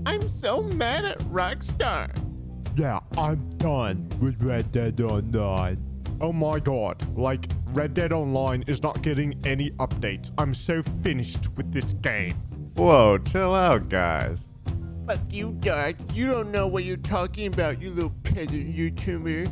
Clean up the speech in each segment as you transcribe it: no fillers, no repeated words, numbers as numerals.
I'm so mad at Rockstar. Yeah, I'm done with Red Dead Online. Oh my god, like, Red Dead Online is not getting any updates. I'm so finished with this game. Whoa, chill out, guys. Fuck you, dog. You don't know what you're talking about, you little peasant YouTuber.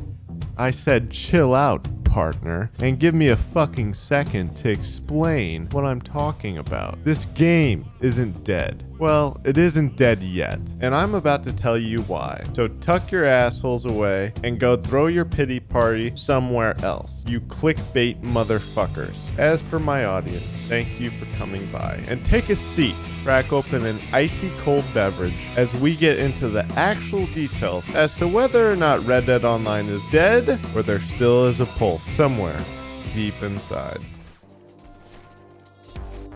I said chill out, partner, and give me a fucking second to explain what I'm talking about. This game isn't dead. Well, it isn't dead yet, and I'm about to tell you why. So tuck your assholes away and go throw your pity party somewhere else, you clickbait motherfuckers. As for my audience, thank you for coming by, and take a seat, crack open an icy cold beverage as we get into the actual details as to whether or not Red Dead Online is dead or there still is a pulse somewhere deep inside.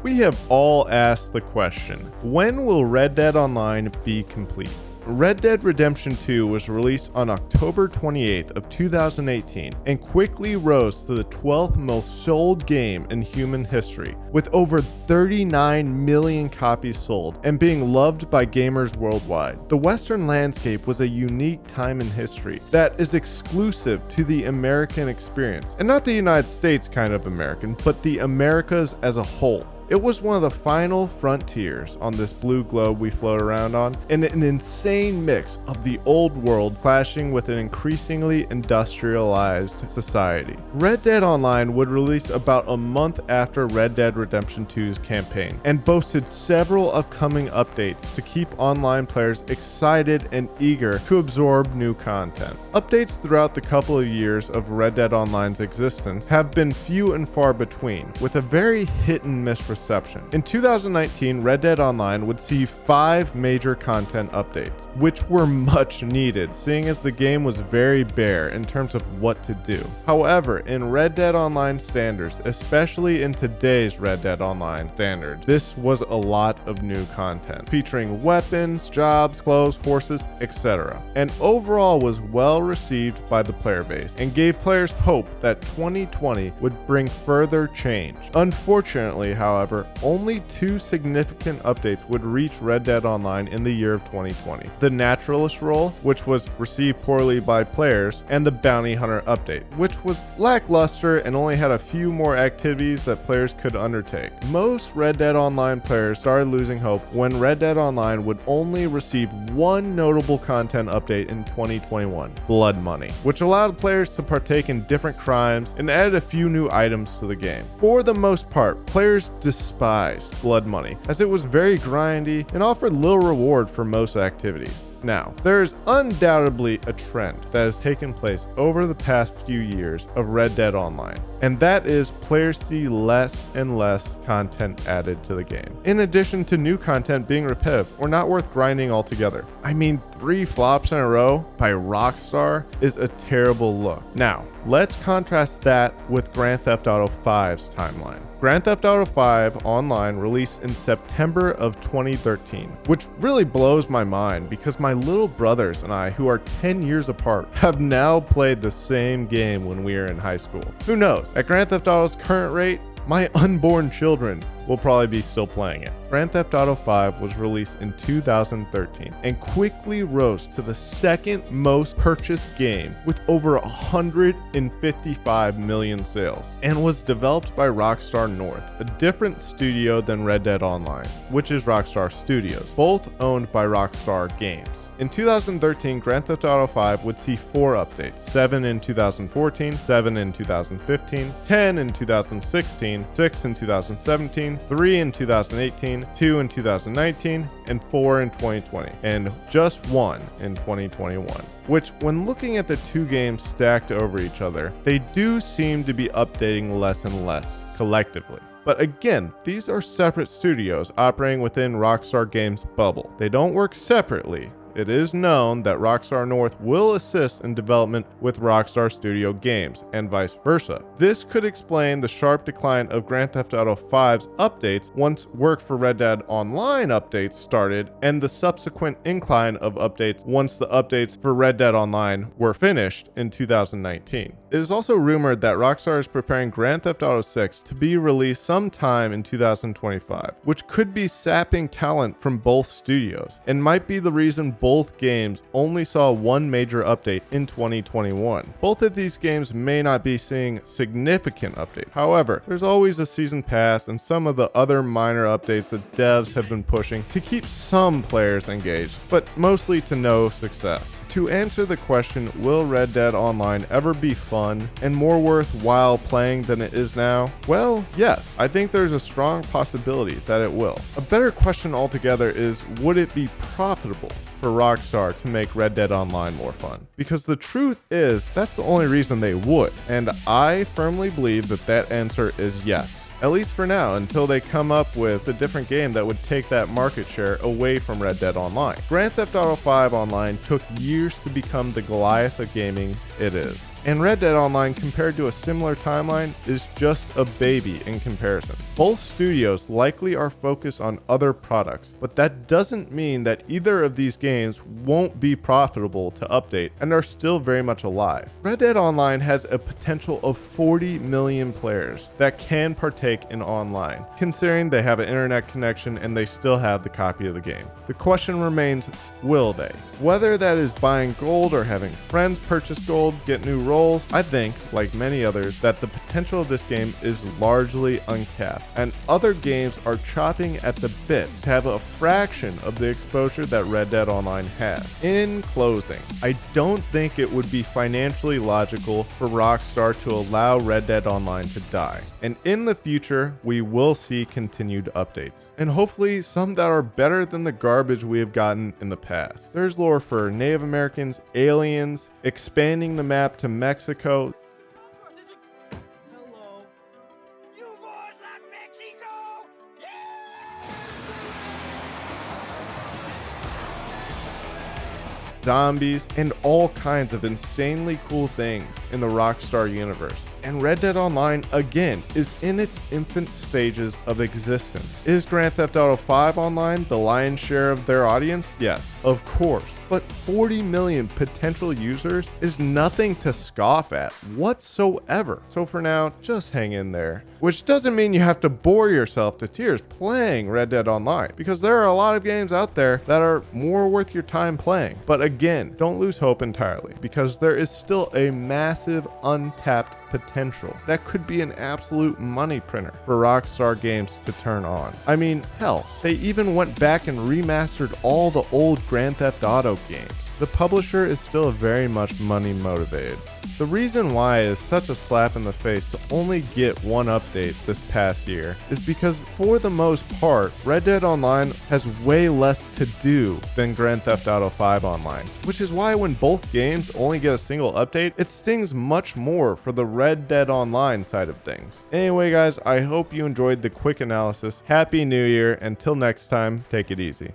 We have all asked the question, when will Red Dead Online be complete? Red Dead Redemption 2 was released on October 28th of 2018 and quickly rose to the 12th most sold game in human history, with over 39 million copies sold and being loved by gamers worldwide. The Western landscape was a unique time in history that is exclusive to the American experience, and not the United States kind of American, but the Americas as a whole. It was one of the final frontiers on this blue globe we float around on, and an insane mix of the old world clashing with an increasingly industrialized society. Red Dead Online would release about a month after Red Dead Redemption 2's campaign, and boasted several upcoming updates to keep online players excited and eager to absorb new content. Updates throughout the couple of years of Red Dead Online's existence have been few and far between, with a very hit and miss reception. In 2019, Red Dead Online would see 5 major content updates, which were much needed, seeing as the game was very bare in terms of what to do. However, in Red Dead Online standards, especially in today's Red Dead Online standards, this was a lot of new content, featuring weapons, jobs, clothes, horses, etc., and overall was well received by the player base, and gave players hope that 2020 would bring further change. Unfortunately, however, only 2 significant updates would reach Red Dead Online in the year of 2020. The Naturalist role, which was received poorly by players, and the Bounty Hunter update, which was lackluster and only had a few more activities that players could undertake. Most Red Dead Online players started losing hope when Red Dead Online would only receive one notable content update in 2021, Blood Money, which allowed players to partake in different crimes and added a few new items to the game. For the most part, players despised Blood Money, as it was very grindy and offered little reward for most activities. Now, there is undoubtedly a trend that has taken place over the past few years of Red Dead Online, and that is players see less and less content added to the game, in addition to new content being repetitive or not worth grinding altogether. I mean, 3 flops in a row by Rockstar is a terrible look. Now, let's contrast that with Grand Theft Auto 5's timeline. Grand Theft Auto 5 Online released in September of 2013, which really blows my mind because my little brothers and I, who are 10 years apart, have now played the same game when we were in high school. Who knows? At Grand Theft Auto's current rate, my unborn children will probably be still playing it. Grand Theft Auto 5 was released in 2013 and quickly rose to the second most purchased game with over 155 million sales, and was developed by Rockstar North, a different studio than Red Dead Online, which is Rockstar Studios, both owned by Rockstar Games. In 2013, Grand Theft Auto 5 would see 4 updates, 7 in 2014, 7 in 2015, 10 in 2016, 6 in 2017, 3 in 2018, 2 in 2019, and 4 in 2020, and just 1 in 2021. Which, when looking at the 2 games stacked over each other, they do seem to be updating less and less collectively. But again, these are separate studios operating within Rockstar Games' bubble. They don't work separately. It is known that Rockstar North will assist in development with Rockstar Studio Games, and vice versa. This could explain the sharp decline of Grand Theft Auto 5's updates once work for Red Dead Online updates started, and the subsequent incline of updates once the updates for Red Dead Online were finished in 2019. It is also rumored that Rockstar is preparing Grand Theft Auto 6 to be released sometime in 2025, which could be sapping talent from both studios, and might be the reason both games only saw one major update in 2021. Both of these games may not be seeing significant updates. However, there's always a season pass and some of the other minor updates that devs have been pushing to keep some players engaged, but mostly to no success. To answer the question, will Red Dead Online ever be fun and more worthwhile playing than it is now? Well, yes, I think there's a strong possibility that it will. A better question altogether is, would it be profitable for Rockstar to make Red Dead Online more fun? Because the truth is, that's the only reason they would, and I firmly believe that that answer is yes. At least for now, until they come up with a different game that would take that market share away from Red Dead Online. Grand Theft Auto 5 Online took years to become the Goliath of gaming it is. And Red Dead Online, compared to a similar timeline, is just a baby in comparison. Both studios likely are focused on other products, but that doesn't mean that either of these games won't be profitable to update and are still very much alive. Red Dead Online has a potential of 40 million players that can partake in online, considering they have an internet connection and they still have the copy of the game. The question remains, will they? Whether that is buying gold or having friends purchase gold, get new roles, I think, like many others, that the potential of this game is largely uncapped, and other games are chopping at the bit to have a fraction of the exposure that Red Dead Online has. In closing, I don't think it would be financially logical for Rockstar to allow Red Dead Online to die, and in the future, we will see continued updates, and hopefully some that are better than the garbage we have gotten in the past. There's lore for Native Americans, aliens, expanding the map to Mexico. Hello. You boys like Mexico? Yeah! Zombies, and all kinds of insanely cool things in the Rockstar universe. And Red Dead Online, again, is in its infant stages of existence. Is Grand Theft Auto 5 Online the lion's share of their audience? Yes, of course. But 40 million potential users is nothing to scoff at whatsoever. So for now, just hang in there. Which doesn't mean you have to bore yourself to tears playing Red Dead Online, because there are a lot of games out there that are more worth your time playing. But again, don't lose hope entirely, because there is still a massive untapped potential that could be an absolute money printer for Rockstar Games to turn on. I mean, hell, they even went back and remastered all the old Grand Theft Auto games. The publisher is still very much money motivated. The reason why it is such a slap in the face to only get one update this past year is because, for the most part, Red Dead Online has way less to do than Grand Theft Auto 5 Online, which is why when both games only get a single update, it stings much more for the Red Dead Online side of things. Anyway guys, I hope you enjoyed the quick analysis. Happy New Year. Until next time, take it easy.